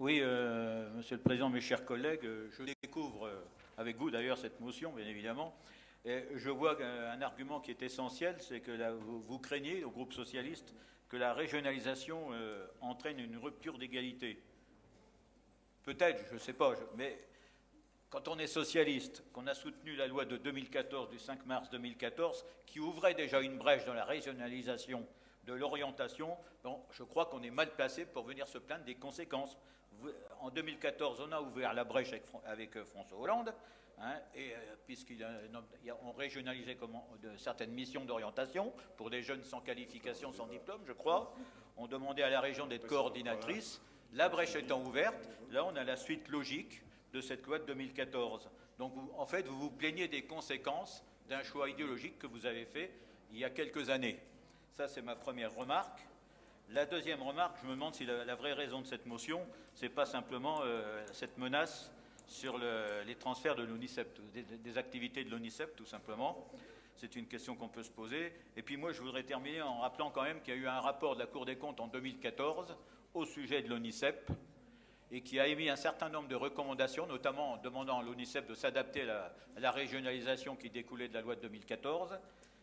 Oui, Monsieur le Président, mes chers collègues, je découvre avec vous d'ailleurs cette motion, bien évidemment. Et je vois un argument qui est essentiel, c'est que vous craignez, au groupe socialiste, que la régionalisation entraîne une rupture d'égalité. Peut-être, je ne sais pas, mais quand on est socialiste, qu'on a soutenu la loi de 2014, du 5 mars 2014, qui ouvrait déjà une brèche dans la régionalisation de l'orientation, bon, je crois qu'on est mal placé pour venir se plaindre des conséquences. En 2014, on a ouvert la brèche avec François Hollande, hein, puisqu'on régionalisait certaines missions d'orientation pour des jeunes sans qualification, sans diplôme, je crois. On demandait à la région d'être coordinatrice. La brèche étant ouverte, là, on a la suite logique de cette loi de 2014. Donc, en fait, vous vous plaignez des conséquences d'un choix idéologique que vous avez fait il y a quelques années. Ça, c'est ma première remarque. La deuxième remarque, je me demande si la vraie raison de cette motion, ce n'est pas simplement cette menace sur les transferts de l'ONICEP, des activités de l'ONICEP, tout simplement. C'est une question qu'on peut se poser. Et puis moi, je voudrais terminer en rappelant quand même qu'il y a eu un rapport de la Cour des comptes en 2014 au sujet de l'ONICEP et qui a émis un certain nombre de recommandations, notamment en demandant à l'ONICEP de s'adapter à la régionalisation qui découlait de la loi de 2014,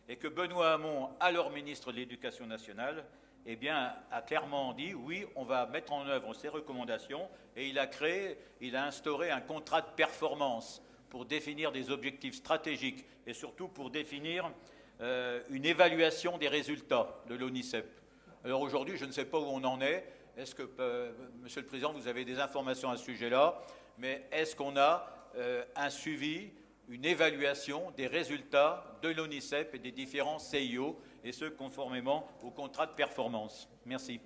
et que Benoît Hamon, alors ministre de l'Éducation nationale, eh bien, a clairement dit oui, on va mettre en œuvre ces recommandations, et il a instauré un contrat de performance pour définir des objectifs stratégiques et surtout pour définir une évaluation des résultats de l'ONICEP. Alors aujourd'hui, je ne sais pas où on en est. Est-ce que, Monsieur le Président, vous avez des informations à ce sujet-là? Mais est-ce qu'on a un suivi, une évaluation des résultats de l'ONICEP et des différents CIO, et ce, conformément au contrat de performance? Merci.